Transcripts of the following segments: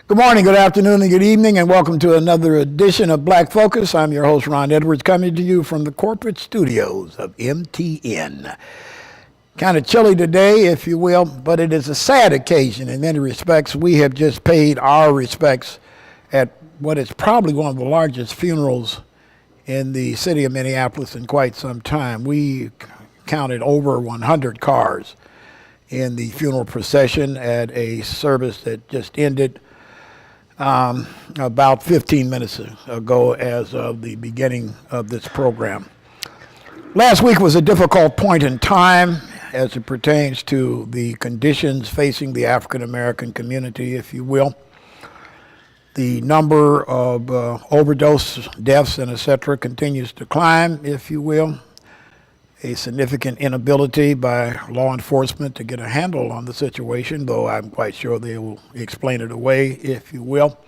Good morning, good afternoon, and good evening, and welcome to another edition of Black Focus. I'm your host, Ron Edwards, coming to you from the corporate studios of MTN. Kind of chilly today, if you will, but it is a sad occasion in many respects. We have just paid our respects at what is probably one of the largest funerals in the city of Minneapolis in quite some time. We counted over 100 cars in the funeral procession at a service that just ended about 15 minutes ago as of the beginning of this program. Last week was a difficult point in time as it pertains to the conditions facing the African American community, if you will. The number of overdose deaths and etc. continues to climb, if you will. A significant inability by law enforcement to get a handle on the situation, though I'm quite sure they will explain it away, if you will.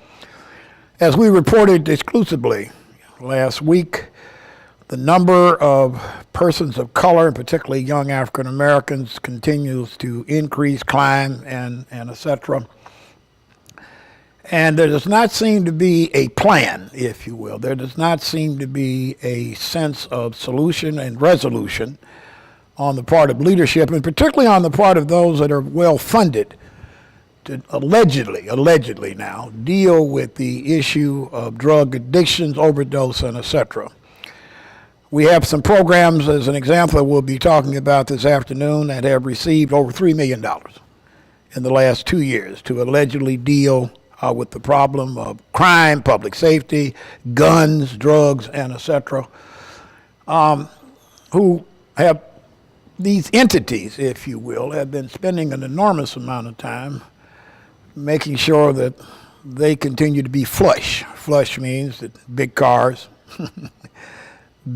As we reported exclusively last week, the number of persons of color, and particularly young African Americans, continues to increase, climb, and etc. And there does not seem to be a plan, if you will. There does not seem to be a sense of solution and resolution on the part of leadership, and particularly on the part of those that are well funded to allegedly now, deal with the issue of drug addictions, overdose, and etc. We have some programs, as an example, that we'll be talking about this afternoon that have received over $3 million in the last 2 years to allegedly deal with the problem of crime, public safety, guns, drugs, and etc. Who have these entities, if you will, have been spending an enormous amount of time making sure that they continue to be flush. Flush means that big cars,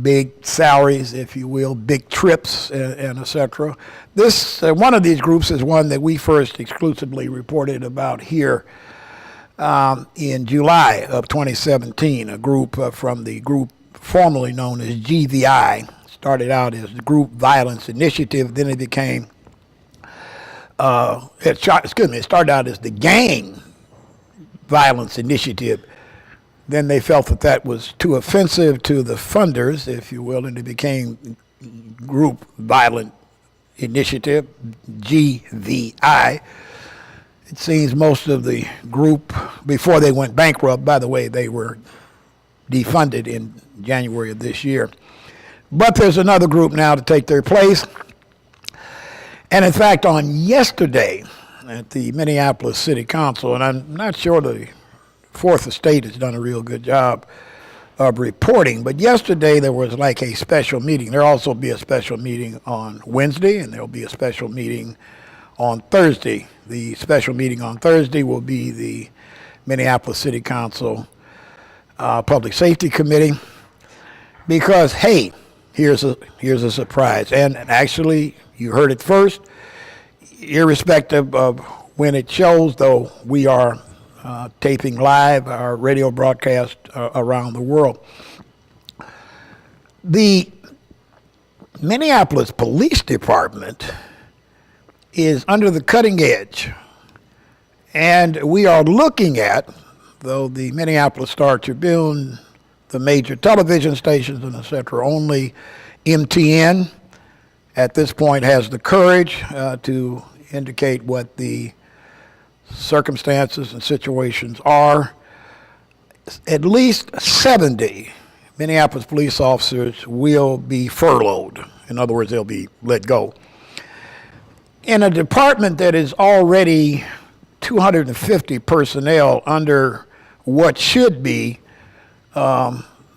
big salaries, if you will, big trips, and etc. This one of these groups is one that we first exclusively reported about here in July of 2017, a group from the group formerly known as GVI. Started out as the Group Violence Initiative, then it became, it started out as the Gang Violence Initiative. Then they felt that that was too offensive to the funders, if you will, and it became Group Violent Initiative, GVI. It seems most of the group, before they went bankrupt, by the way, they were defunded in January of this year. But there's another group now to take their place. And in fact, on yesterday at the Minneapolis City Council, and I'm not sure the Fourth Estate has done a real good job of reporting, but yesterday there was like a special meeting. There'll also be a special meeting on Wednesday, and there'll be a special meeting on Thursday. The special meeting on Thursday will be the Minneapolis City Council Public Safety Committee, because, hey, here's a surprise. And actually, you heard it first, irrespective of when it shows, though we are taping live our radio broadcast around the world. The Minneapolis Police Department is under the cutting edge, and we are looking at, though the Minneapolis Star-Tribune, the major television stations and etc., only MTN at this point has the courage to indicate what the circumstances and situations are. At least 70 Minneapolis police officers will be furloughed. In other words, they'll be let go. In a department that is already 250 personnel under what should be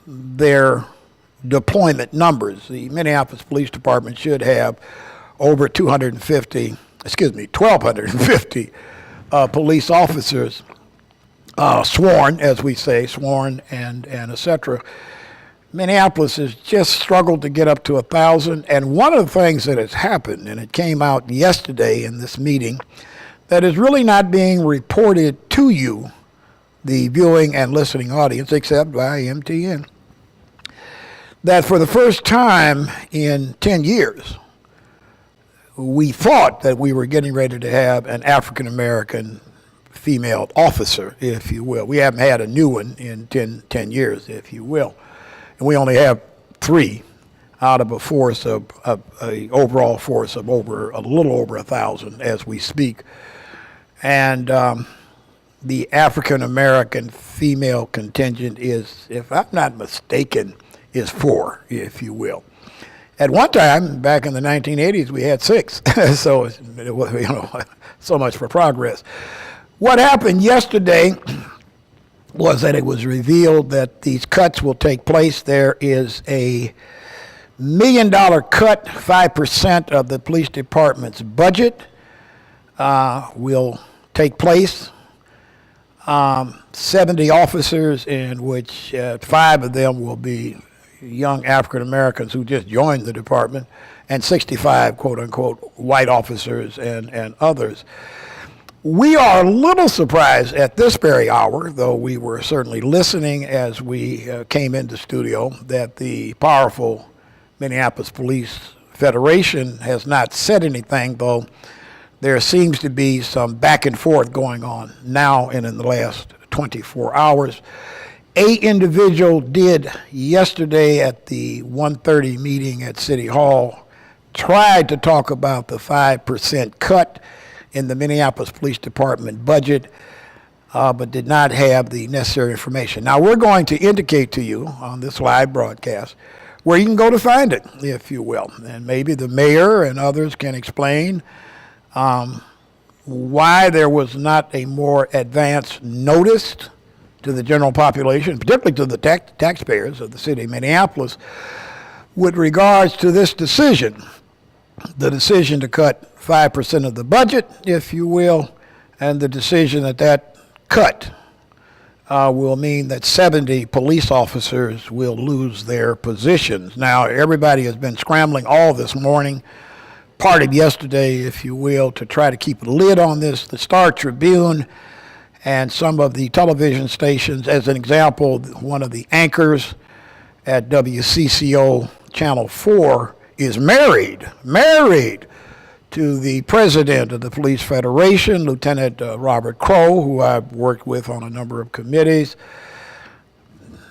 their deployment numbers. The Minneapolis Police Department should have over 1,250 police officers sworn, as we say, sworn and etc. Minneapolis has just struggled to get up to 1,000, and one of the things that has happened, and it came out yesterday in this meeting, that is really not being reported to you, the viewing and listening audience, except by MTN, that for the first time in 10 years, we thought that we were getting ready to have an African American female officer, if you will. We haven't had a new one in 10 years, if you will. And we only have 3 out of a force of a overall force of a little over 1,000 as we speak. And the African American female contingent is, if I'm not mistaken, is 4, if you will. At one time, back in the 1980s, we had 6. So, it was, so much for progress. What happened yesterday was that it was revealed that these cuts will take place. There is a $1 million cut, 5% of the police department's budget will take place. 70 officers, in which 5 of them will be young African Americans who just joined the department, and 65 quote unquote white officers and others. We are a little surprised at this very hour, though we were certainly listening as we came into studio, that the powerful Minneapolis Police Federation has not said anything, though there seems to be some back and forth going on now and in the last 24 hours. A individual did yesterday at the 1:30 meeting at City Hall tried to talk about the 5% cut in the Minneapolis Police Department budget, but did not have the necessary information. Now, we're going to indicate to you on this live broadcast where you can go to find it, if you will. And maybe the mayor and others can explain why there was not a more advanced notice to the general population, particularly to the taxpayers of the city of Minneapolis, with regards to this decision, the decision to cut 5% of the budget, if you will, and the decision that that cut will mean that 70 police officers will lose their positions. Now, everybody has been scrambling all this morning, part of yesterday, if you will, to try to keep a lid on this. The Star Tribune and some of the television stations, as an example, one of the anchors at WCCO Channel 4 is married to the president of the Police Federation, Lieutenant Robert Crow, who I've worked with on a number of committees.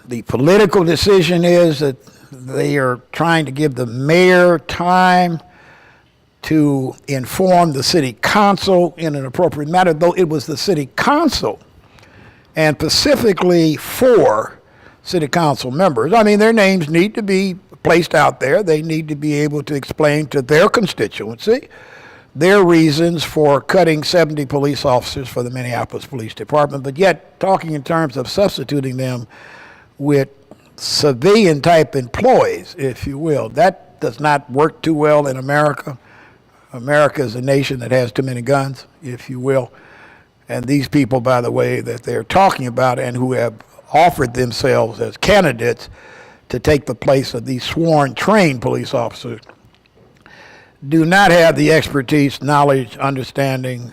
The political decision is that they are trying to give the mayor time to inform the city council in an appropriate manner, though it was the city council and specifically 4 city council members. I mean, their names need to be placed out there. They need to be able to explain to their constituency their reasons for cutting 70 police officers for the Minneapolis Police Department, but yet talking in terms of substituting them with civilian type employees, if you will. That does not work too well in America. America is a nation that has too many guns, if you will. And these people, by the way, that they're talking about and who have offered themselves as candidates to take the place of these sworn trained police officers do not have the expertise, knowledge, understanding,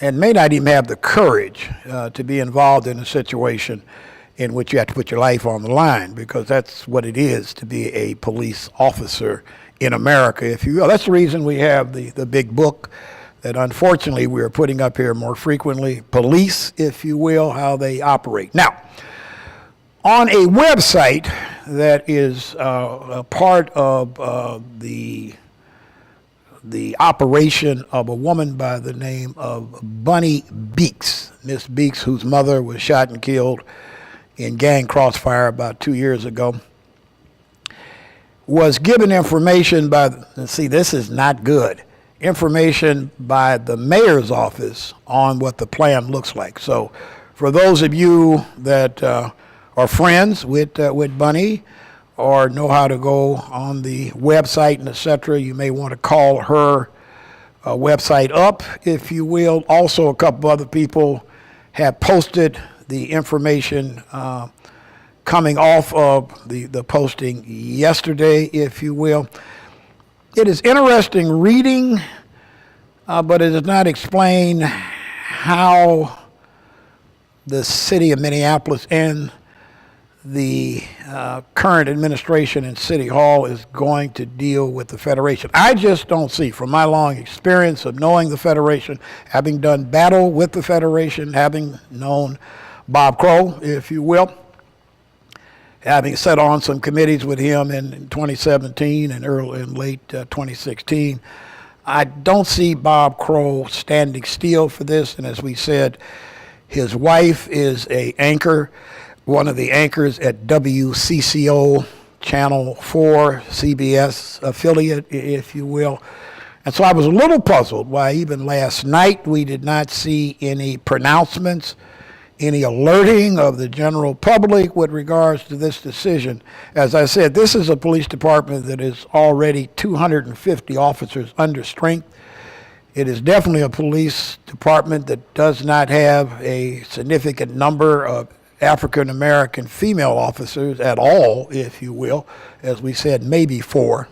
and may not even have the courage to be involved in a situation in which you have to put your life on the line, because that's what it is to be a police officer in America, if you will. That's the reason we have the big book that unfortunately we are putting up here more frequently, Police, if you will, how they operate. Now, on a website that is a part of the operation of a woman by the name of Bunny Beeks, Miss Beeks, whose mother was shot and killed in gang crossfire about 2 years ago, was given information by, see, this is not good, information by the mayor's office on what the plan looks like. So for those of you that are friends with Bunny or know how to go on the website and etc., you may want to call her website up, if you will. Also, a couple other people have posted the information coming off of the posting yesterday, if you will. It is interesting reading, but it does not explain how the city of Minneapolis and the current administration in City Hall is going to deal with the Federation. I just don't see, from my long experience of knowing the Federation, having done battle with the Federation, having known Bob Crow, if you will, having sat on some committees with him in 2017 and early and late 2016, I don't see Bob Crow standing still for this. And as we said, his wife is a anchor, one of the anchors at WCCO Channel 4, CBS affiliate, if you will. And so I was a little puzzled why even last night we did not see any pronouncements, any alerting of the general public with regards to this decision. As I said, this is a police department that is already 250 officers under strength. It is definitely a police department that does not have a significant number of African-American female officers at all, if you will. As we said, maybe four.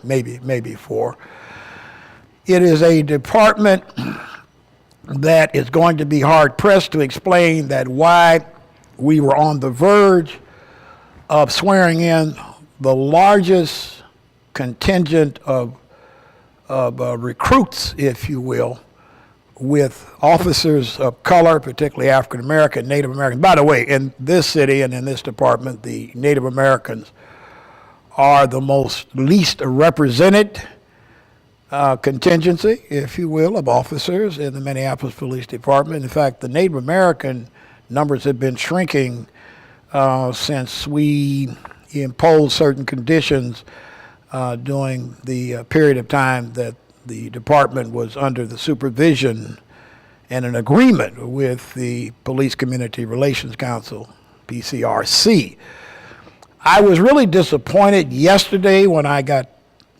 It is a department that is going to be hard-pressed to explain that why we were on the verge of swearing in the largest contingent of recruits, if you will, with officers of color, particularly African American, Native American. By the way, in this city and in this department, the Native Americans are the least represented contingency, if you will, of officers in the Minneapolis Police Department. In fact, the Native American numbers have been shrinking since we imposed certain conditions during the period of time that the department was under the supervision and an agreement with the Police Community Relations Council, PCRC. I was really disappointed yesterday when I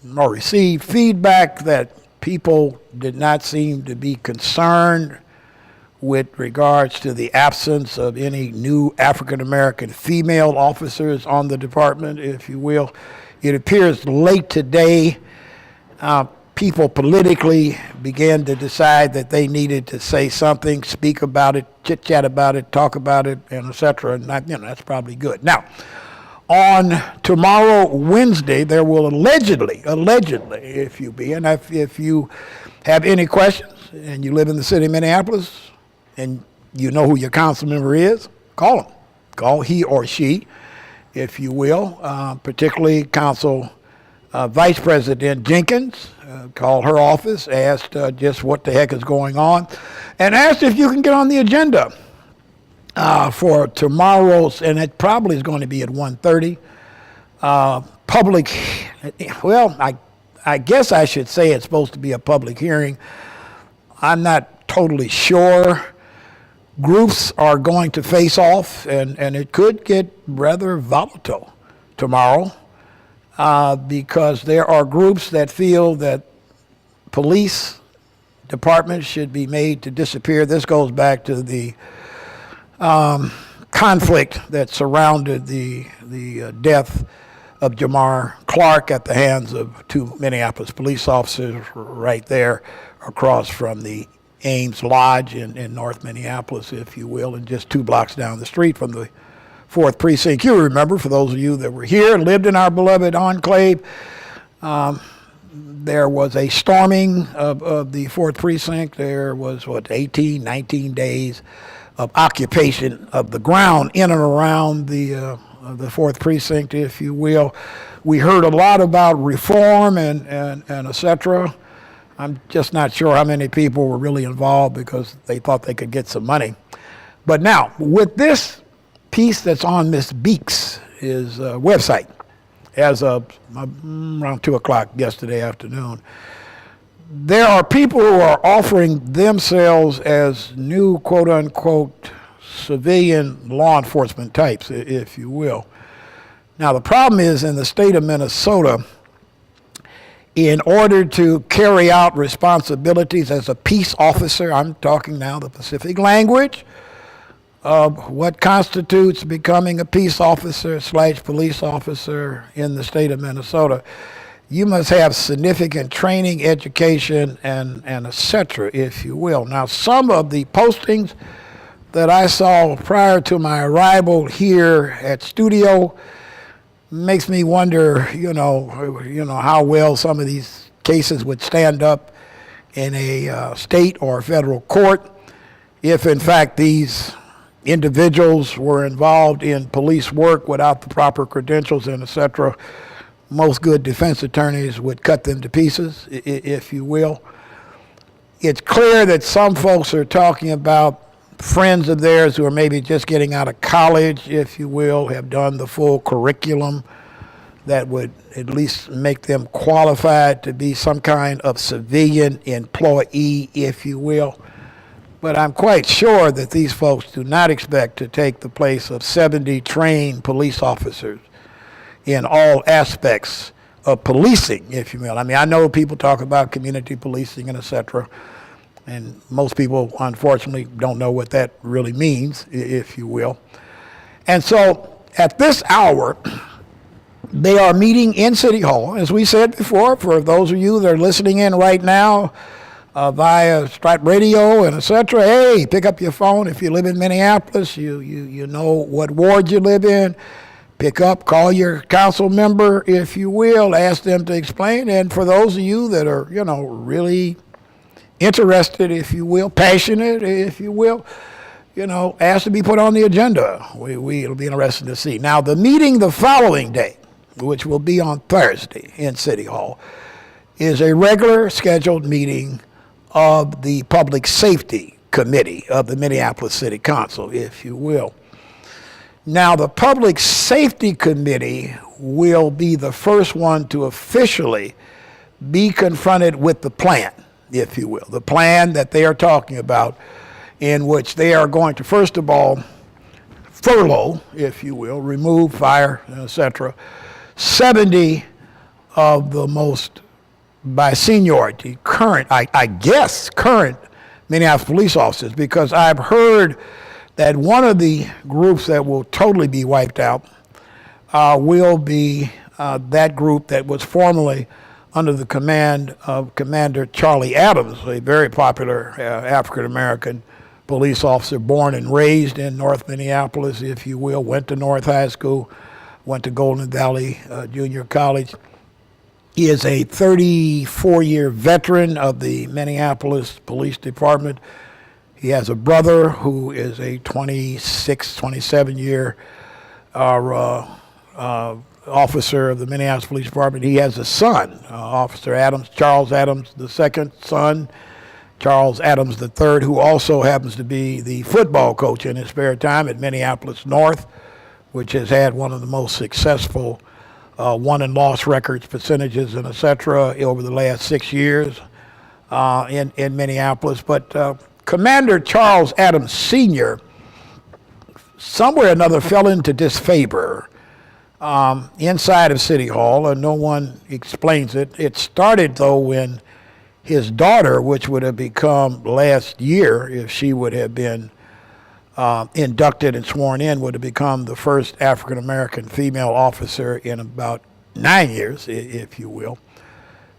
received feedback that people did not seem to be concerned with regards to the absence of any new African-American female officers on the department, if you will. It appears late today, people politically began to decide that they needed to say something, speak about it, chit-chat about it, talk about it, and et cetera. And that's probably good. Now, on tomorrow, Wednesday, there will allegedly, if you have any questions and you live in the city of Minneapolis and you know who your council member is, call him. Call he or she, if you will, particularly Council Vice President Jenkins. Called her office, asked just what the heck is going on, and asked if you can get on the agenda for tomorrow's, and it probably is going to be at 1:30, public, well, I guess I should say it's supposed to be a public hearing. I'm not totally sure. Groups are going to face off, and it could get rather volatile tomorrow. Because there are groups that feel that police departments should be made to disappear. This goes back to the conflict that surrounded the death of Jamar Clark at the hands of two Minneapolis police officers right there across from the Ames Lodge in North Minneapolis, if you will, and just 2 blocks down the street from the 4th Precinct. You remember, for those of you that were here, lived in our beloved enclave, there was a storming of the 4th Precinct. There was, 18, 19 days of occupation of the ground in and around the 4th Precinct, if you will. We heard a lot about reform and et cetera. I'm just not sure how many people were really involved because they thought they could get some money. But now, with this piece that's on Ms. Beeks' website as of around 2 o'clock yesterday afternoon, there are people who are offering themselves as new quote-unquote civilian law enforcement types, if you will. Now, the problem is in the state of Minnesota, in order to carry out responsibilities as a peace officer, I'm talking now the Pacific language, of what constitutes becoming a peace officer / police officer in the state of Minnesota, you must have significant training, education, and et cetera, if you will. Now, some of the postings that I saw prior to my arrival here at studio makes me wonder, how well some of these cases would stand up in a state or federal court if, in fact, these individuals were involved in police work without the proper credentials and et cetera. Most good defense attorneys would cut them to pieces, if you will. It's clear that some folks are talking about friends of theirs who are maybe just getting out of college, if you will, have done the full curriculum that would at least make them qualified to be some kind of civilian employee, if you will. But I'm quite sure that these folks do not expect to take the place of 70 trained police officers in all aspects of policing, if you will. I mean, I know people talk about community policing and et cetera, and most people, unfortunately, don't know what that really means, if you will. And so at this hour, they are meeting in City Hall, as we said before, for those of you that are listening in right now via Stripe Radio and et cetera. Hey, pick up your phone. If you live in Minneapolis, you know what ward you live in. Pick up, call your council member, if you will, ask them to explain. And for those of you that are, really interested, if you will, passionate, if you will, ask to be put on the agenda. It'll be interesting to see. Now, the meeting the following day, which will be on Thursday in City Hall, is a regular scheduled meeting of the Public Safety Committee of the Minneapolis City Council, if you will. Now, the Public Safety Committee will be the first one to officially be confronted with the plan, if you will, the plan that they are talking about, in which they are going to, first of all, furlough, if you will, remove, fire, etc., 70 of the most, by seniority, current Minneapolis police officers, because I've heard that one of the groups that will totally be wiped out will be that group that was formerly under the command of Commander Charlie Adams, a very popular African-American police officer born and raised in North Minneapolis, if you will, went to North High School, went to Golden Valley Junior College. He is a 34-year veteran of the Minneapolis Police Department. He has a brother who is a 26, 27-year officer of the Minneapolis Police Department. He has a son, Officer Adams, Charles Adams, the second son, Charles Adams III, who also happens to be the football coach in his spare time at Minneapolis North, which has had one of the most successful won and loss records, percentages, and et cetera, over the last 6 years in Minneapolis. But Commander Charles Adams Sr. somewhere or another fell into disfavor inside of City Hall, and no one explains it. It started, though, when his daughter, which would have become last year, if she would have been inducted and sworn in, would have become the first African-American female officer in about 9 years, if you will.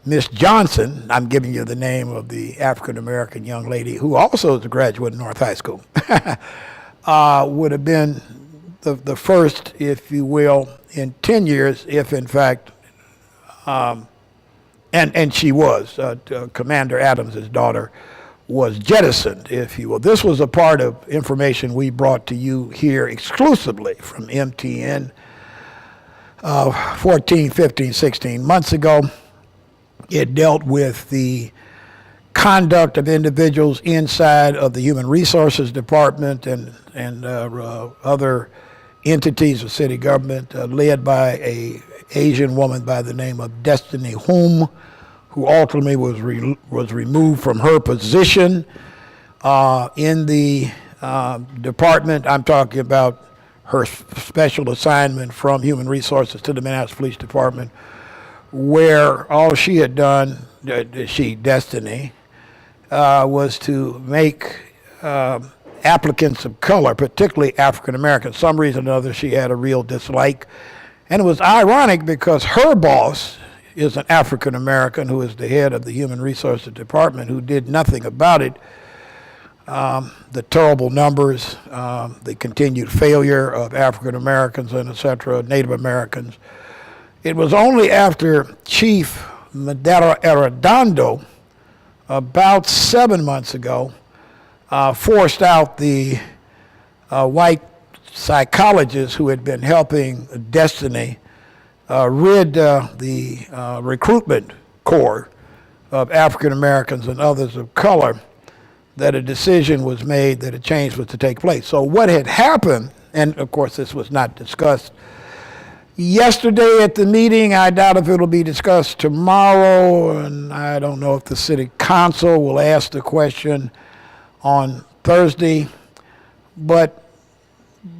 Miss Johnson, I'm giving you the name of the African-American young lady who also is a graduate of North High School, would have been the first, if you will, in 10 years, if in fact, and she was, Commander Adams' daughter, was jettisoned, if you will. This was a part of information we brought to you here exclusively from MTN 14, 15, 16 months ago. It dealt with the conduct of individuals inside of the Human Resources Department and other entities of city government led by an Asian woman by the name of Destiny Whom, who ultimately was removed from her position in the department. I'm talking about her special assignment from Human Resources to the Minneapolis Police Department, where all she had done, Destiny, was to make applicants of color, particularly African Americans, some reason or other she had a real dislike. And it was ironic because her boss is an African American who is the head of the Human Resources Department, who did nothing about it. the terrible numbers, the continued failure of African Americans and et cetera, Native Americans. It was only after Chief Madera Arredondo, about 7 months ago, forced out the white psychologists who had been helping Destiny rid the recruitment corps of African Americans and others of color, that a decision was made that a change was to take place. So what had happened, and of course this was not discussed yesterday at the meeting, I doubt if it'll be discussed tomorrow, and I don't know if the city council will ask the question on Thursday, but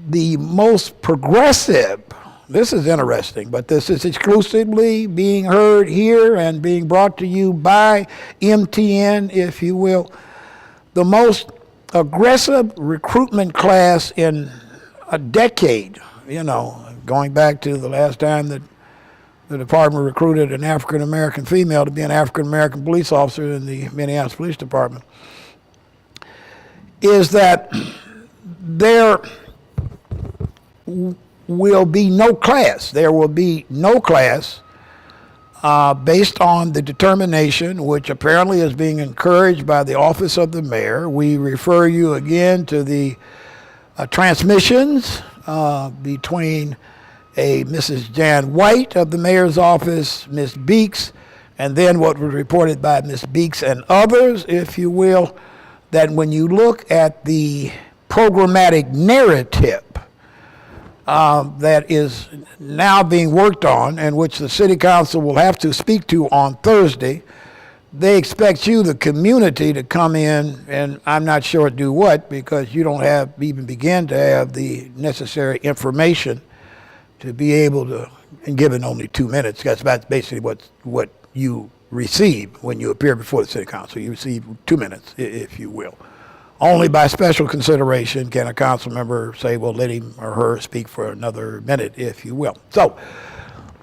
the most progressive, this is interesting, but this is exclusively being heard here and being brought to you by MTN, if you will, the most aggressive recruitment class in a decade, going back to the last time that the department recruited an African American female to be an African American police officer in the Minneapolis Police Department, is that there will be no class. There will be no class based on the determination, which apparently is being encouraged by the office of the mayor. We refer you again to the transmissions between a Mrs. Jan White of the mayor's office, Ms. Beeks, and then what was reported by Ms. Beeks and others, if you will, that when you look at the programmatic narrative that is now being worked on and which the city council will have to speak to on Thursday, they expect you, the community, to come in and I'm not sure do what, because you don't even begin to have the necessary information to be able to, and given only 2 minutes, that's basically what you receive when you appear before the city council. You receive 2 minutes, if you will. Only by special consideration can a council member say, well, let him or her speak for another minute, if you will. So,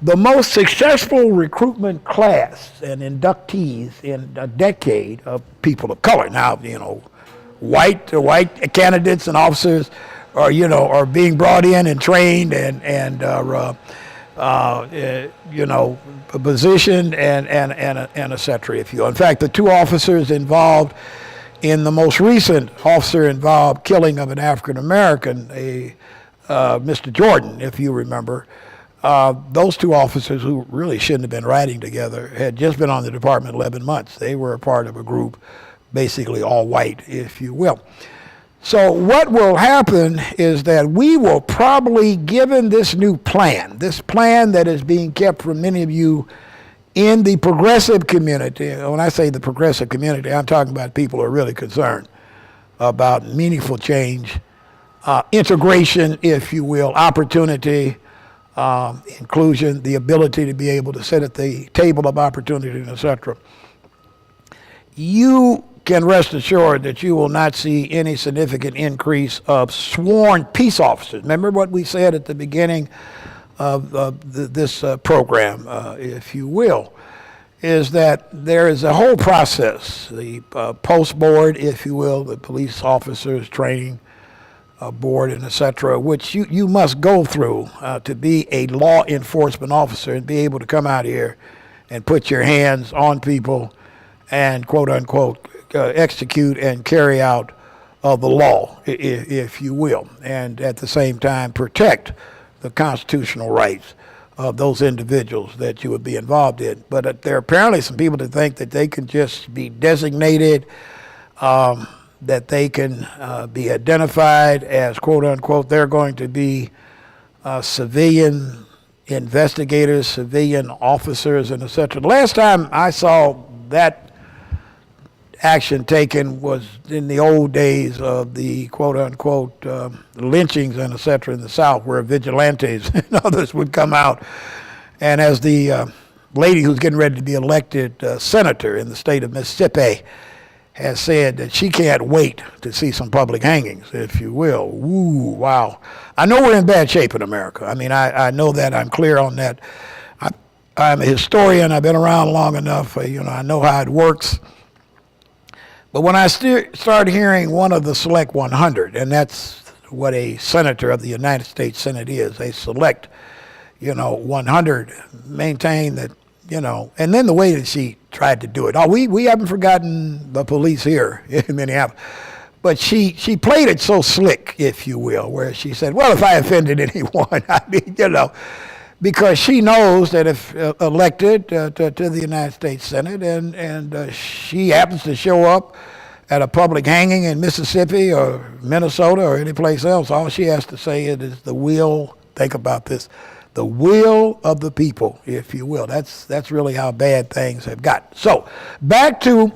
the most successful recruitment class and inductees in a decade of people of color. Now, white candidates and officers are being brought in and trained and positioned and et cetera, if you will. In fact, the two officers involved in the most recent officer-involved killing of an African American, Mr. Jordan, if you remember, those two officers who really shouldn't have been riding together had just been on the department 11 months. They were a part of a group, basically all white, if you will. So what will happen is that we will probably, given this new plan, this plan that is being kept from many of you in the progressive community, when I say the progressive community, I'm talking about people who are really concerned about meaningful change, integration, if you will, opportunity, inclusion, the ability to be able to sit at the table of opportunity, et cetera. You can rest assured that you will not see any significant increase of sworn peace officers. Remember what we said at the beginning of this program, if you will, is that there is a whole process, the post board, if you will, the police officers training board and et cetera, which you must go through to be a law enforcement officer and be able to come out here and put your hands on people and quote unquote execute and carry out the law, if you will, and at the same time protect the constitutional rights of those individuals that you would be involved in. But there are apparently some people that think that they can just be designated, that they can be identified as quote unquote, they're going to be civilian investigators, civilian officers, and et cetera. The last time I saw that action taken was in the old days of the quote-unquote lynchings and et cetera in the South, where vigilantes and others would come out. And as the lady who's getting ready to be elected senator in the state of Mississippi has said that she can't wait to see some public hangings, if you will. Ooh, wow. I know we're in bad shape in America. I mean, I know that. I'm clear on that. I'm a historian. I've been around long enough. I know how it works. But when I started hearing one of the Select 100, and that's what a senator of the United States Senate is, they select, 100, maintain that, and then the way that she tried to do it. Oh, we haven't forgotten the police here in Minneapolis. But she played it so slick, if you will, where she said, well, if I offended anyone, I mean, because she knows that if elected to the United States Senate and she happens to show up at a public hanging in Mississippi or Minnesota or any place else, all she has to say is the will, think about this, the will of the people, if you will. That's really how bad things have gotten. So back to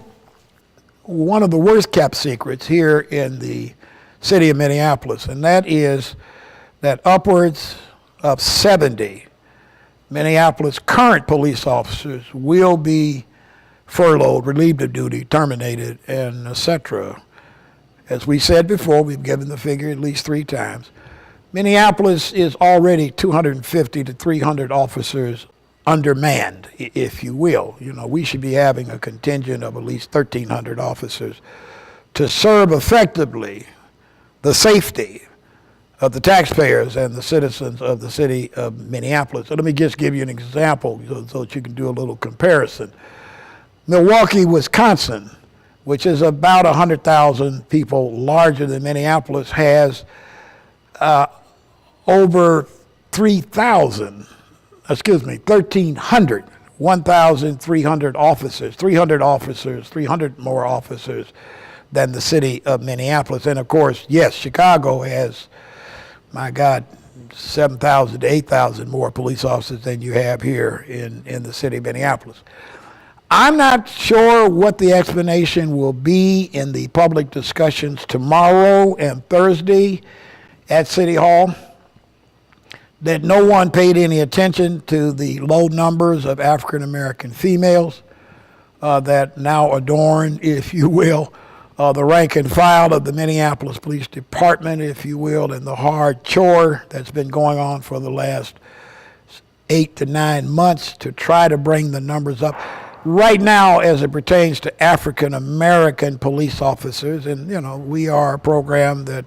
one of the worst kept secrets here in the city of Minneapolis, and that is that upwards of 70 Minneapolis current police officers will be furloughed, relieved of duty, terminated, and etc. As we said before, we've given the figure at least 3 times. Minneapolis is already 250 to 300 officers undermanned, if you will. We should be having a contingent of at least 1,300 officers to serve effectively the safety of the taxpayers and the citizens of the city of Minneapolis. So let me just give you an example so that you can do a little comparison. Milwaukee, Wisconsin, which is about 100,000 people larger than Minneapolis, has over 1,300, 1,300 officers, 300 more officers than the city of Minneapolis. And of course, yes, Chicago has, my God, 7,000 to 8,000 more police officers than you have here in the city of Minneapolis. I'm not sure what the explanation will be in the public discussions tomorrow and Thursday at City Hall, that no one paid any attention to the low numbers of African American females that now adorn, if you will, the rank and file of the Minneapolis Police Department, if you will, and the hard chore that's been going on for the last 8 to 9 months to try to bring the numbers up. Right now, as it pertains to African American police officers, and we are a program that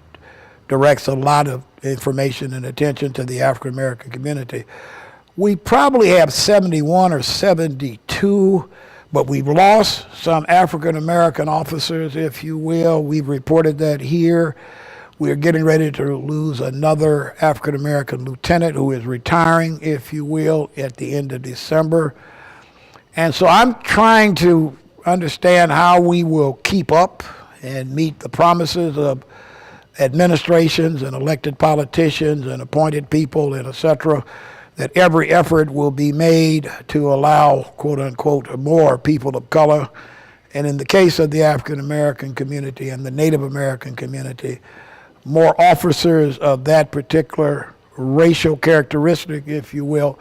directs a lot of information and attention to the African American community. We probably have 71 or 72, but we've lost some African American officers, if you will. We've reported that here. We're getting ready to lose another African American lieutenant who is retiring, if you will, at the end of December. And so I'm trying to understand how we will keep up and meet the promises of administrations and elected politicians and appointed people and et cetera, that every effort will be made to allow, quote unquote, more people of color, and in the case of the African American community and the Native American community, more officers of that particular racial characteristic, if you will,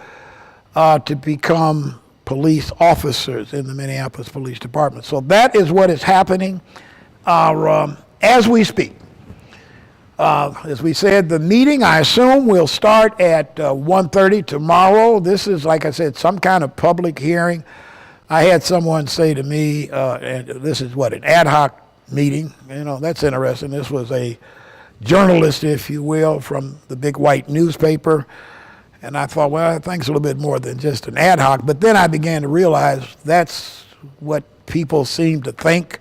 to become police officers in the Minneapolis Police Department. So that is what is happening as we speak. As we said, the meeting, I assume, will start at 1:30 tomorrow. This is, like I said, some kind of public hearing. I had someone say to me, and this is an ad hoc meeting. That's interesting. This was a journalist, if you will, from the big white newspaper. And I thought, well, I think it's a little bit more than just an ad hoc. But then I began to realize that's what people seem to think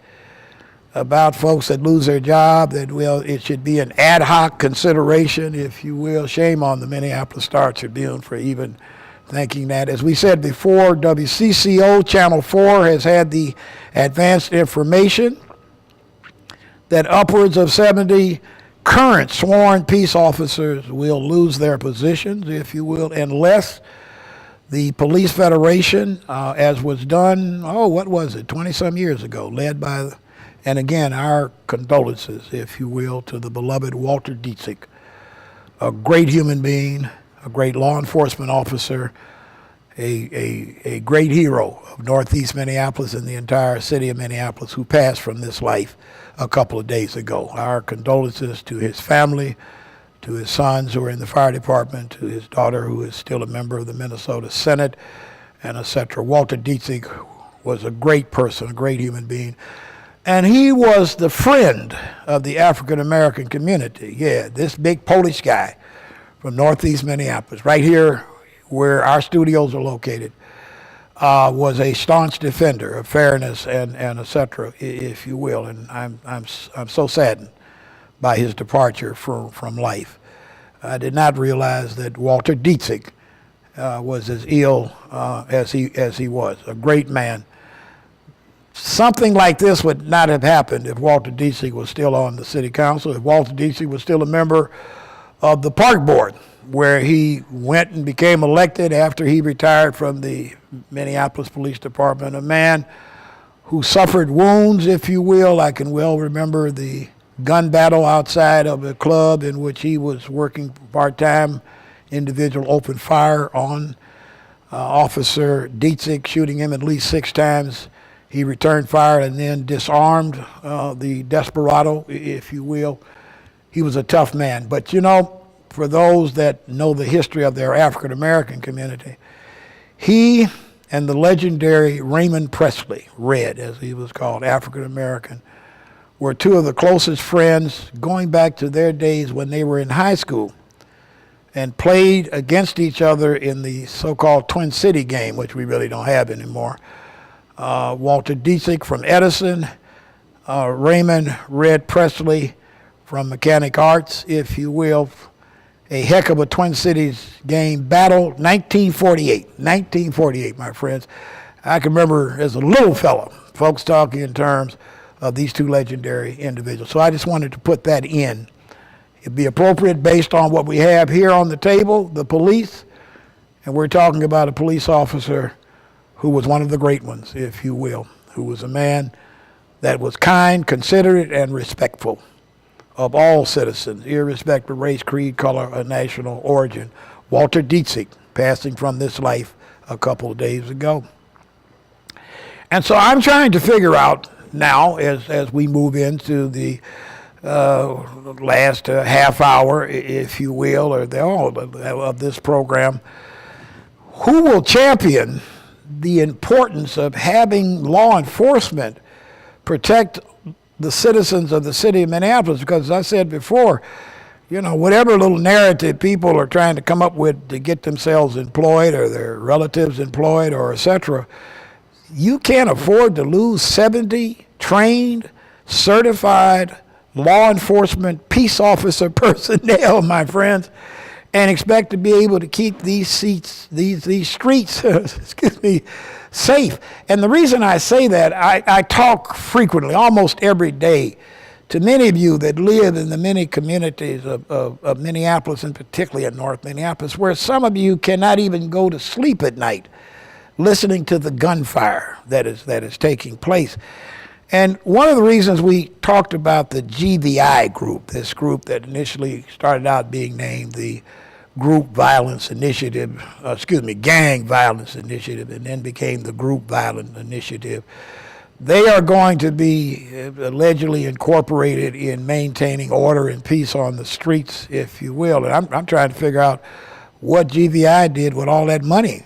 about folks that lose their job, that, well, it should be an ad hoc consideration, if you will. Shame on the Minneapolis Star Tribune for even thinking that. As we said before, WCCO Channel 4 has had the advanced information that upwards of 70 current sworn peace officers will lose their positions, if you will, unless the Police Federation, as was done, 20-some years ago, led by, and again, our condolences, if you will, to the beloved Walter Dietzig, a great human being, a great law enforcement officer, a great hero of Northeast Minneapolis and the entire city of Minneapolis, who passed from this life a couple of days ago. Our condolences to his family, to his sons who are in the fire department, to his daughter who is still a member of the Minnesota Senate, and etc. Walter Dietzig was a great person, a great human being. And he was the friend of the African American community. Yeah, this big Polish guy from northeast Minneapolis, right here where our studios are located, was a staunch defender of fairness and et cetera, if you will. And I'm so saddened by his departure from life. I did not realize that Walter Dietzig was as ill as he was. A great man. Something like this would not have happened if Walter Dietzig was still on the city council, if Walter Dietzig was still a member of the park board, where he went and became elected after he retired from the Minneapolis Police Department, a man who suffered wounds, if you will. I can well remember the gun battle outside of a club in which he was working part-time. Individual opened fire on Officer Dietzig, shooting him at least 6 times. He returned fire and then disarmed the desperado, if you will. He was a tough man. But you know, for those that know the history of their African American community, he and the legendary Raymond Presley, Red as he was called, African American, were 2 of the closest friends going back to their days when they were in high school and played against each other in the so-called Twin City game, which we really don't have anymore. Walter Dietzig from Edison, Raymond Red Presley from Mechanic Arts, if you will. A heck of a Twin Cities game battle, 1948, my friends. I can remember as a little fella, folks talking in terms of these 2 legendary individuals. So I just wanted to put that in. It'd be appropriate based on what we have here on the table, the police, and we're talking about a police officer who was one of the great ones, if you will, who was a man that was kind, considerate, and respectful of all citizens, irrespective of race, creed, color, or national origin. Walter Dietzig, passing from this life a couple of days ago. And so I'm trying to figure out now, as we move into the last half hour, if you will, or of this program, who will champion the importance of having law enforcement protect the citizens of the city of Minneapolis. Because as I said before, you know, whatever little narrative people are trying to come up with to get themselves employed or their relatives employed or et cetera, you can't afford to lose 70 trained, certified law enforcement peace officer personnel, my friends, and expect to be able to keep these streets, excuse me, safe. And the reason I say that, I talk frequently, almost every day, to many of you that live in the many communities of Minneapolis, and particularly in North Minneapolis, where some of you cannot even go to sleep at night listening to the gunfire that is taking place. And one of the reasons we talked about the GVI group, this group that initially started out being named the Gang Violence Initiative, and then became the Group Violence Initiative, they are going to be allegedly incorporated in maintaining order and peace on the streets, if you will. And I'm trying to figure out what GVI did with all that money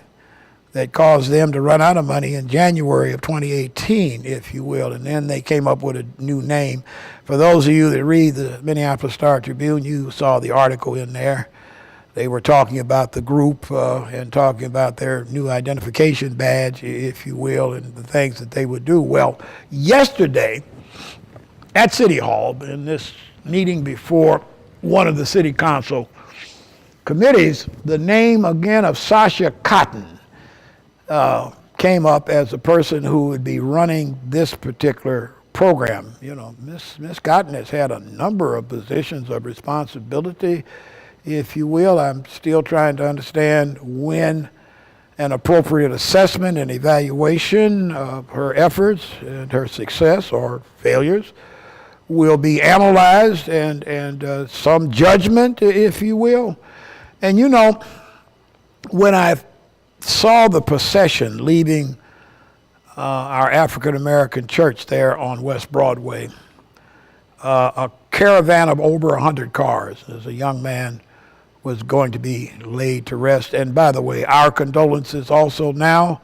that caused them to run out of money in January of 2018, if you will. And then they came up with a new name. For those of you that read the Minneapolis Star-Tribune, you saw the article in there. They were talking about the group and talking about their new identification badge, if you will, and the things that they would do. Well, yesterday at City Hall, in this meeting before one of the City Council committees, the name again of Sasha Cotton came up as a person who would be running this particular program. You know, Miss Cotton has had a number of positions of responsibility, if you will. I'm still trying to understand when an appropriate assessment and evaluation of her efforts and her success or failures will be analyzed and some judgment, if you will. And you know, when I saw the procession leaving our African American church there on West Broadway, a caravan of over 100 cars, as a young man was going to be laid to rest. And by the way, our condolences also now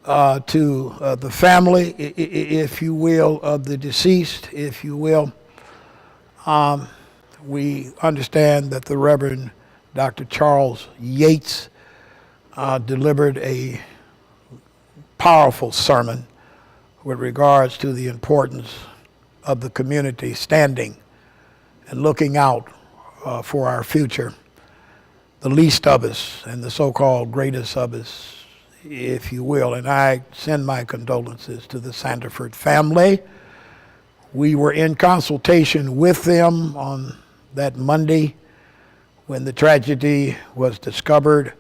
to the family, if you will, of the deceased, if you will. We understand that the Reverend Dr. Charles Yates delivered a powerful sermon with regards to the importance of the community standing and looking out for our future, the least of us and the so-called greatest of us, if you will. And I send my condolences to the Sanderford family. We were in consultation with them on that Monday when the tragedy was discovered.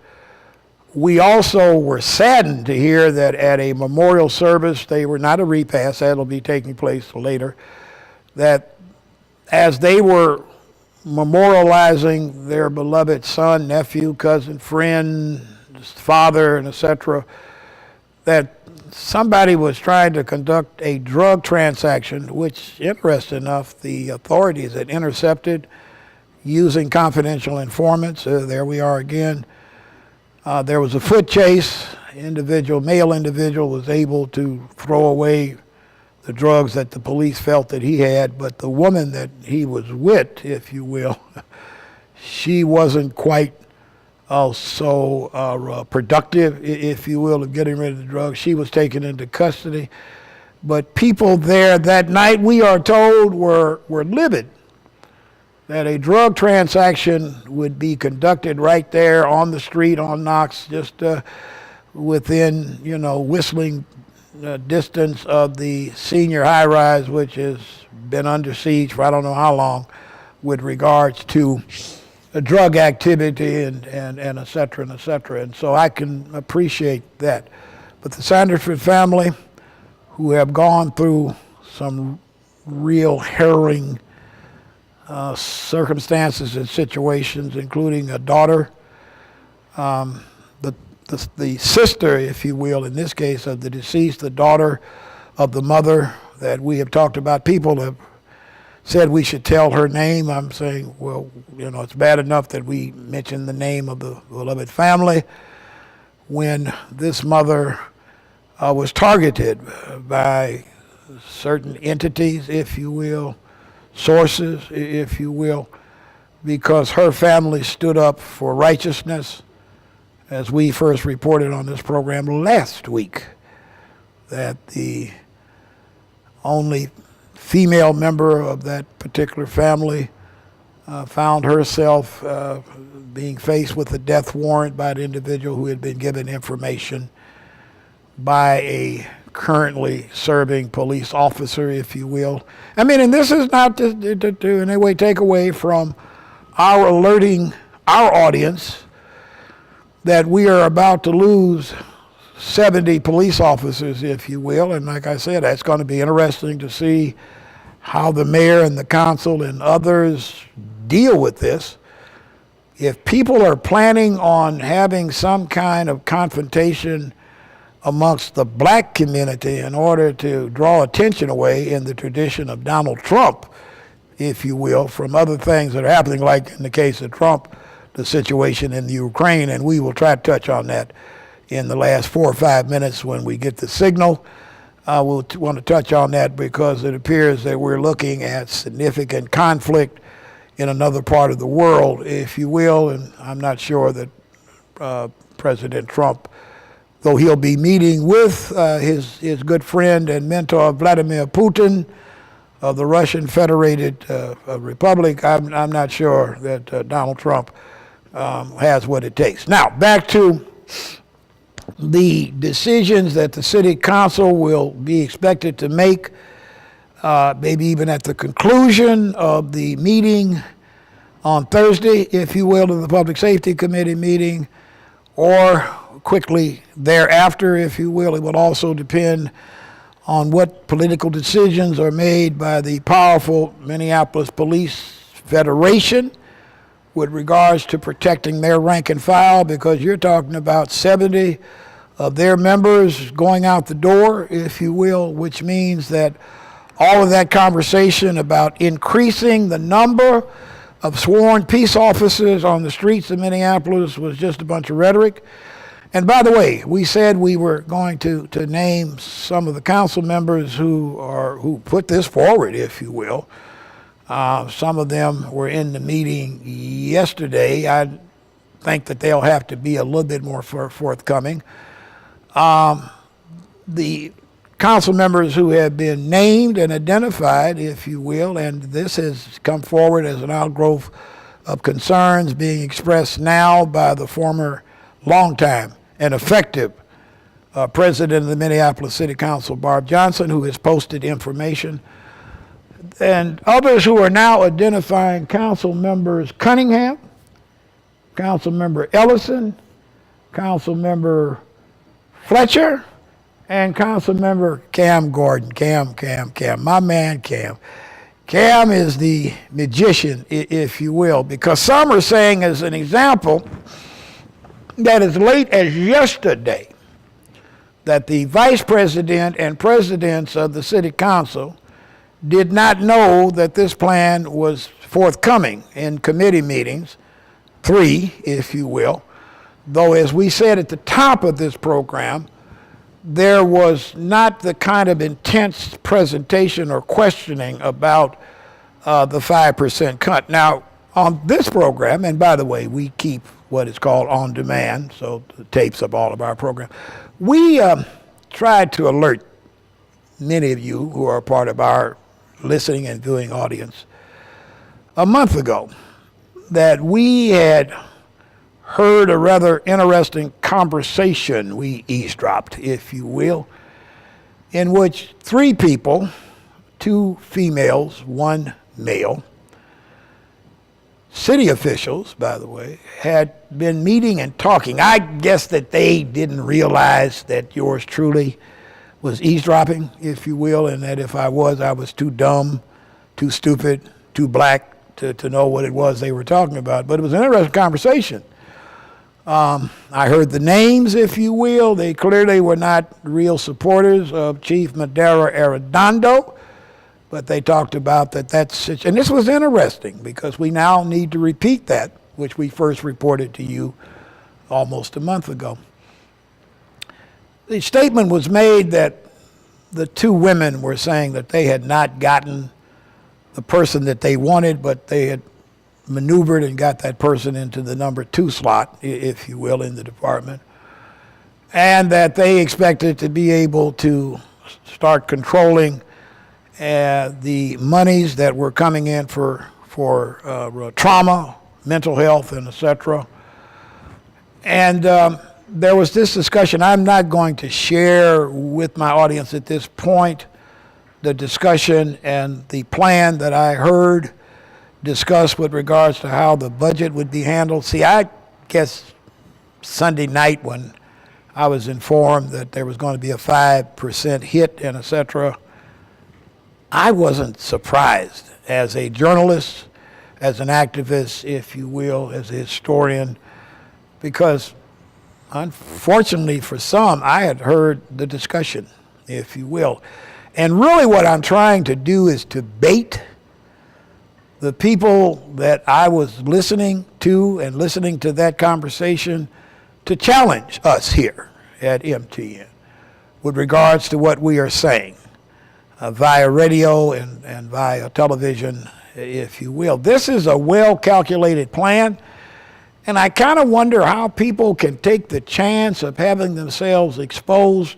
We also were saddened to hear that at a memorial service, they were not a repast, that'll be taking place later, that as they were memorializing their beloved son, nephew, cousin, friend, father, and etc., that somebody was trying to conduct a drug transaction, which, interesting enough, the authorities had intercepted using confidential informants. There we are again. There was a foot chase. Male individual was able to throw away the drugs that the police felt that he had, but the woman that he was with, if you will, she wasn't quite so productive, if you will, of getting rid of the drugs. She was taken into custody. But people there that night, we are told, were livid that a drug transaction would be conducted right there on the street on Knox, just within, whistling distance of the senior high-rise, which has been under siege for I don't know how long, with regards to drug activity and et cetera, and et cetera. And so I can appreciate that. But the Sanderford family, who have gone through some real harrowing circumstances and situations, including a daughter, the sister, if you will, in this case, of the deceased, the daughter of the mother that we have talked about. People have said we should tell her name. I'm saying, well, it's bad enough that we mention the name of the beloved family. When this mother was targeted by certain entities, if you will, sources, if you will, because her family stood up for righteousness, as we first reported on this program last week, that the only female member of that particular family found herself being faced with a death warrant by an individual who had been given information by a currently serving police officer, if you will. I mean, and this is not to in any way take away from our alerting our audience that we are about to lose 70 police officers, if you will. And like I said, that's going to be interesting to see how the mayor and the council and others deal with this. If people are planning on having some kind of confrontation amongst the black community in order to draw attention away in the tradition of Donald Trump, if you will, from other things that are happening, like in the case of Trump, the situation in the Ukraine, and we will try to touch on that in the last 4 or 5 minutes when we get the signal. We'll want to touch on that because it appears that we're looking at significant conflict in another part of the world, if you will, and I'm not sure that President Trump, though he'll be meeting with his good friend and mentor Vladimir Putin of the Russian Federated Republic, I'm not sure that Donald Trump has what it takes. Now, back to the decisions that the City Council will be expected to make, maybe even at the conclusion of the meeting on Thursday, if you will, to the Public Safety Committee meeting, or quickly thereafter, if you will. It will also depend on what political decisions are made by the powerful Minneapolis Police Federation with regards to protecting their rank and file, because you're talking about 70 of their members going out the door, if you will, which means that all of that conversation about increasing the number of sworn peace officers on the streets of Minneapolis was just a bunch of rhetoric. And by the way, we said we were going to name some of the council members who put this forward, if you will. Some of them were in the meeting yesterday. I think that they'll have to be a little bit more forthcoming. The council members who have been named and identified, if you will, and this has come forward as an outgrowth of concerns being expressed now by the former longtime and effective president of the Minneapolis City Council, Barb Johnson, who has posted information, and others who are now identifying council members Cunningham, council member Ellison, council member Fletcher, and council member Cam Gordon. Cam, my man Cam. Cam is the magician, if you will, because some are saying, as an example, that as late as yesterday, that the vice president and presidents of the city council did not know that this plan was forthcoming in committee meetings, 3, if you will, though as we said at the top of this program, there was not the kind of intense presentation or questioning about the 5% cut. Now, on this program, and by the way, we keep what is called on demand, so the tapes of all of our programs, we tried to alert many of you who are part of our listening and viewing audience a month ago that we had heard a rather interesting conversation, we eavesdropped, if you will, in which 3 people, 2 females, 1 male, city officials, by the way, had been meeting and talking. I guess that they didn't realize that yours truly was eavesdropping, if you will, and that if I was too dumb, too stupid, too black to know what it was they were talking about. But it was an interesting conversation. I heard the names, if you will. They clearly were not real supporters of Chief Madera Arredondo, but they talked about that's, and this was interesting because we now need to repeat that, which we first reported to you almost a month ago. The statement was made that the 2 women were saying that they had not gotten the person that they wanted, but they had maneuvered and got that person into the number 2 slot, if you will, in the department, and that they expected to be able to start controlling the monies that were coming in for trauma, mental health, and et cetera. And there was this discussion. I'm not going to share with my audience at this point the discussion and the plan that I heard discussed with regards to how the budget would be handled. See, I guess Sunday night when I was informed that there was going to be a 5% hit and et cetera, I wasn't surprised as a journalist, as an activist, if you will, as a historian, because unfortunately for some, I had heard the discussion, if you will. And really what I'm trying to do is to bait the people that I was listening to and listening to that conversation to challenge us here at MTN with regards to what we are saying via radio and via television, if you will. This is a well-calculated plan, and I kind of wonder how people can take the chance of having themselves exposed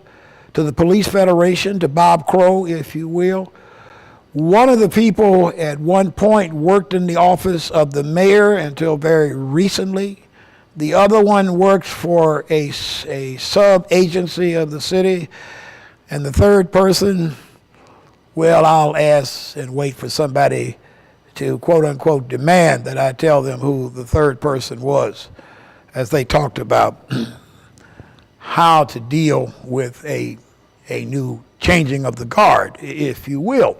to the Police Federation, to Bob Crow, if you will. One of the people at one point worked in the office of the mayor until very recently. The other one works for a sub-agency of the city. And the third person, well, I'll ask and wait for somebody to quote-unquote demand that I tell them who the third person was as they talked about how to deal with a new changing of the guard, if you will.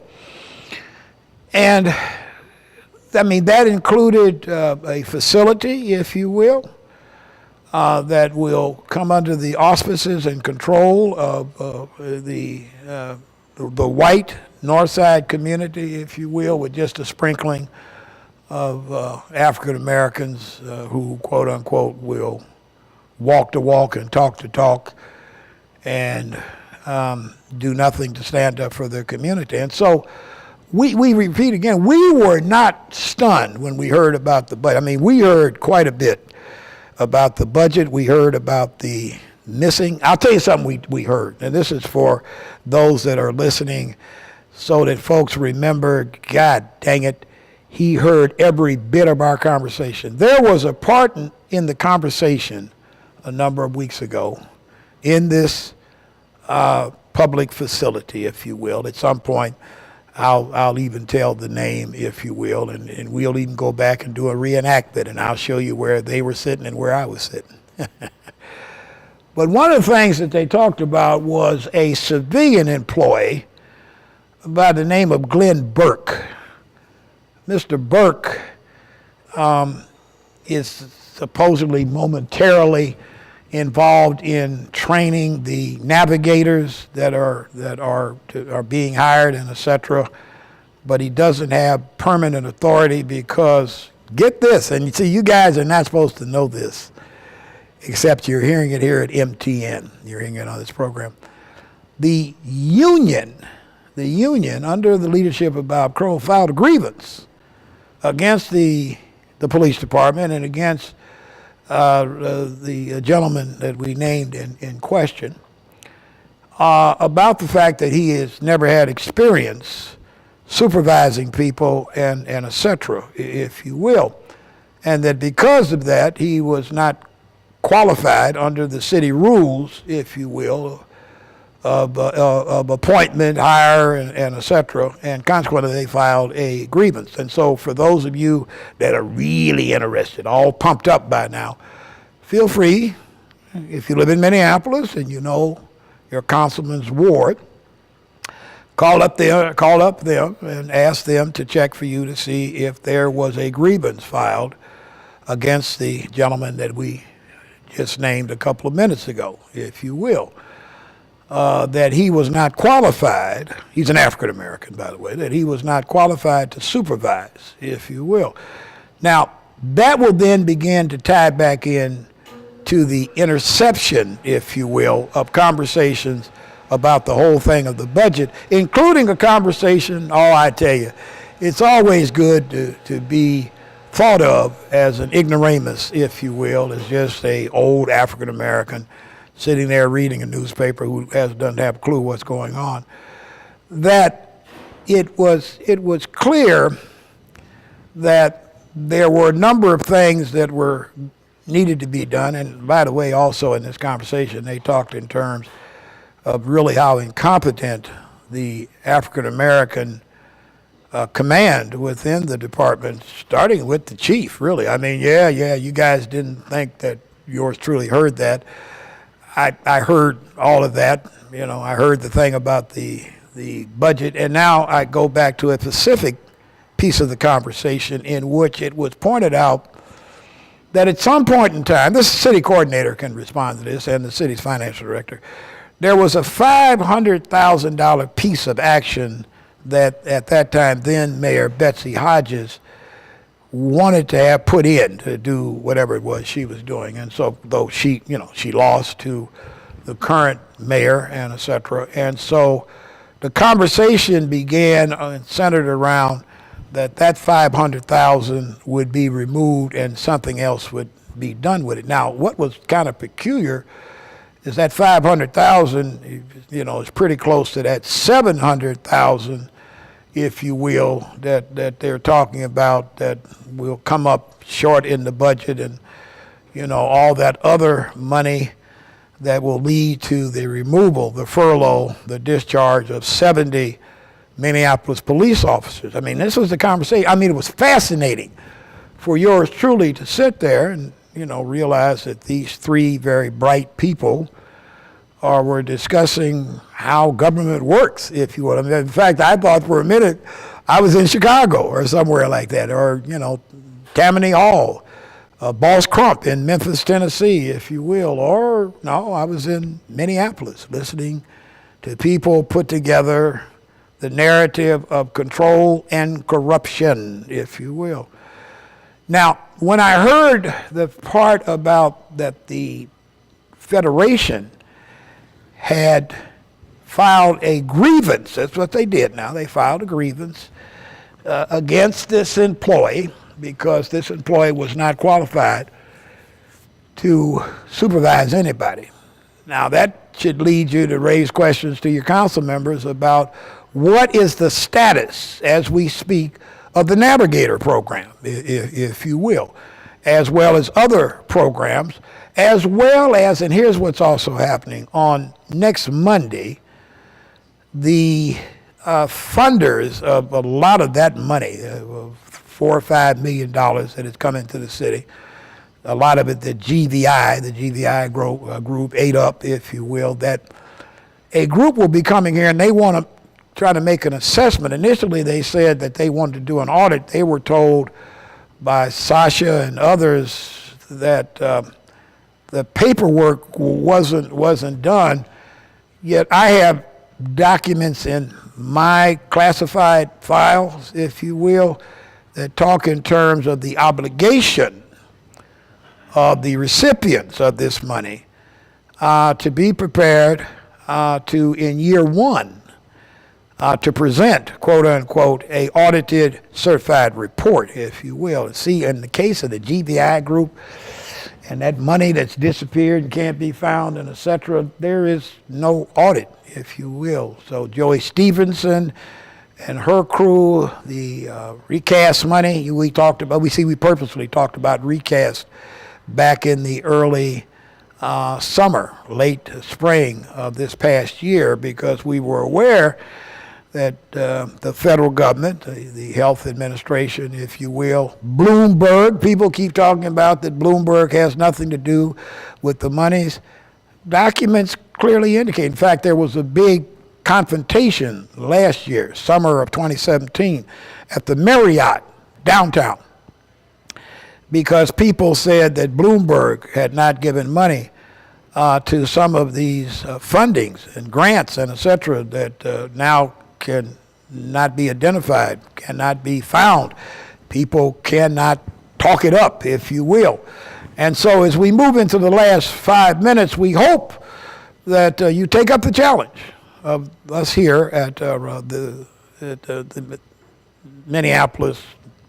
And I mean, that included a facility, if you will, that will come under the auspices and control of the white Northside community, if you will, with just a sprinkling of African Americans who, quote unquote, will walk the walk and talk the talk and do nothing to stand up for their community. And so we repeat again, we were not stunned when we heard about the budget. I mean, we heard quite a bit about the budget. We heard about the missing. I'll tell you something we heard, and this is for those that are listening so that folks remember, God dang it, he heard every bit of our conversation. There was a part in the conversation a number of weeks ago in this public facility, if you will. At some point, I'll even tell the name, if you will, and we'll even go back and do a reenactment, and I'll show you where they were sitting and where I was sitting. But one of the things that they talked about was a civilian employee by the name of Glenn Burke. Mr. Burke is supposedly momentarily involved in training the navigators that are being hired and etc. But he doesn't have permanent authority because, get this, and you see, you guys are not supposed to know this, except you're hearing it here at MTN. You're hearing it on this program. The union under the leadership of Bob Crow filed a grievance against the police department and against the gentleman that we named in question about the fact that he has never had experience supervising people and et cetera, if you will. And that because of that, he was not qualified under the city rules, if you will, of appointment, hire, and et cetera, and consequently they filed a grievance. And so for those of you that are really interested, all pumped up by now, feel free, if you live in Minneapolis and you know your councilman's ward, call up them and ask them to check for you to see if there was a grievance filed against the gentleman that we just named a couple of minutes ago, if you will. That he was not qualified, he's an African American, by the way, that he was not qualified to supervise, if you will. Now, that will then begin to tie back in to the interception, if you will, of conversations about the whole thing of the budget, including a conversation, I tell you, it's always good to be thought of as an ignoramus, if you will, as just a old African American sitting there reading a newspaper who doesn't have a clue what's going on, that it was clear that there were a number of things that were needed to be done. And by the way, also in this conversation, they talked in terms of really how incompetent the African American command within the department, starting with the chief, really. I mean, yeah, you guys didn't think that yours truly heard that. I heard all of that. You know, I heard the thing about the budget, and now I go back to a specific piece of the conversation in which it was pointed out that at some point in time, this city coordinator can respond to this, and the city's financial director, there was a $500,000 piece of action that at that time then Mayor Betsy Hodges wanted to have put in to do whatever it was she was doing. And so, though she lost to the current mayor and et cetera. And so the conversation began and centered around that $500,000 would be removed and something else would be done with it. Now, what was kind of peculiar is that $500,000, is pretty close to that $700,000, if you will, that they're talking about that will come up short in the budget, and all that other money that will lead to the removal, the furlough, the discharge of 70 Minneapolis police officers. I mean, this was the conversation. I mean, it was fascinating for yours truly to sit there and realize that these three very bright people were discussing how government works, if you will. I mean, in fact, I thought for a minute I was in Chicago or somewhere like that, or Tammany Hall, Boss Crump in Memphis, Tennessee, if you will, or no, I was in Minneapolis listening to people put together the narrative of control and corruption, if you will. Now, when I heard the part about that the Federation had filed a grievance. That's what they did now. They filed a grievance against this employee because this employee was not qualified to supervise anybody. Now that should lead you to raise questions to your council members about what is the status as we speak of the Navigator program, if you will, as well as other programs, as well as, and here's what's also happening, on next Monday, the funders of a lot of that money, $4 or $5 million that has come into the city, a lot of it the GVI group ate up, if you will, that a group will be coming here and they want to try to make an assessment. Initially, they said that they wanted to do an audit. They were told by Sasha and others that the paperwork wasn't done. Yet I have documents in my classified files, if you will, that talk in terms of the obligation of the recipients of this money to be prepared to, in year one, to present, quote unquote, a audited certified report, if you will. See, in the case of the GVI group and that money that's disappeared and can't be found and et cetera, there is no audit, if you will. So Joey Stevenson and her crew, the recast money we talked about, we purposely talked about recast back in the early summer, late spring of this past year, because we were aware that the federal government, the health administration, if you will, Bloomberg, people keep talking about that Bloomberg has nothing to do with the monies. Documents clearly indicate. In fact, there was a big confrontation last year, summer of 2017, at the Marriott downtown, because people said that Bloomberg had not given money to some of these fundings and grants and et cetera that now can not be identified, cannot be found. People cannot talk it up, if you will. And so as we move into the last 5 minutes, we hope that you take up the challenge of us here at the Minneapolis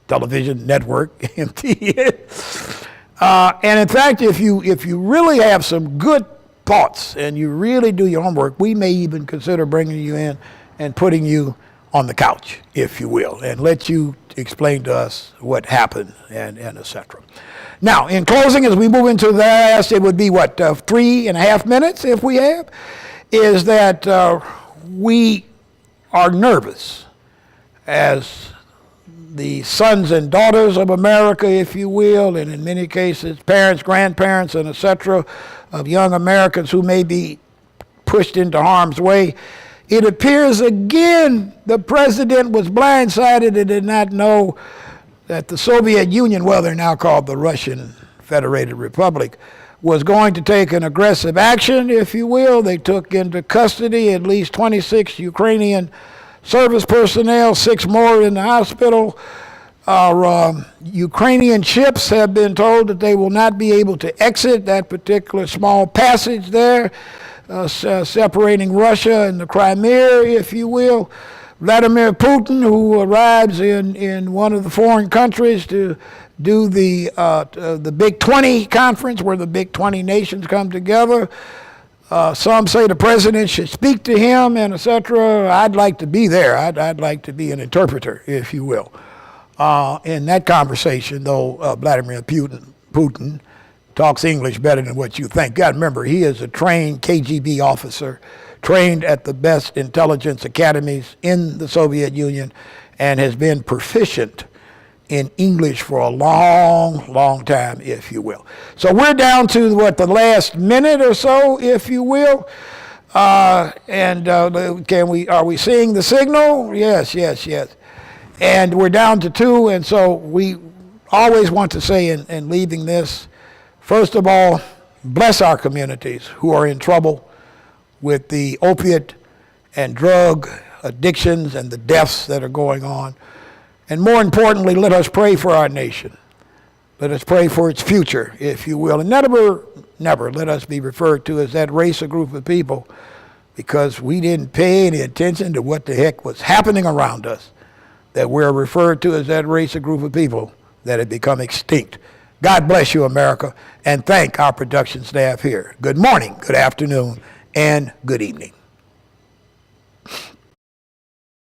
Television Network, MTN. And in fact, if you really have some good thoughts and you really do your homework, we may even consider bringing you in and putting you on the couch, if you will, and let you explain to us what happened and et cetera. Now, in closing, as we move into the last, it would be 3.5 minutes if we have, is that we are nervous as the sons and daughters of America, if you will, and in many cases, parents, grandparents, and et cetera, of young Americans who may be pushed into harm's way. It appears again the president was blindsided and did not know that the Soviet Union, well, they're now called the Russian Federated Republic, was going to take an aggressive action, if you will. They took into custody at least 26 Ukrainian service personnel, 6 more in the hospital. Ukrainian ships have been told that they will not be able to exit that particular small passage there, separating Russia and the Crimea, if you will. Vladimir Putin, who arrives in one of the foreign countries to do the Big 20 conference where the Big 20 nations come together. Some say the president should speak to him and et cetera. I'd like to be there. I'd like to be an interpreter, if you will. In that conversation, though, Vladimir Putin talks English better than what you think. You got to remember, he is a trained KGB officer, trained at the best intelligence academies in the Soviet Union, and has been proficient in English for a long, long time, if you will. So we're down to the last minute or so, if you will. Are we seeing the signal? Yes. And we're down to 2, and so we always want to say in leaving this, first of all, bless our communities who are in trouble with the opiate and drug addictions and the deaths that are going on. And more importantly, let us pray for our nation. Let us pray for its future, if you will. And never, never let us be referred to as that race or group of people because we didn't pay any attention to what the heck was happening around us, that we're referred to as that race or group of people that had become extinct. God bless you, America, and thank our production staff here. Good morning, good afternoon, and good evening.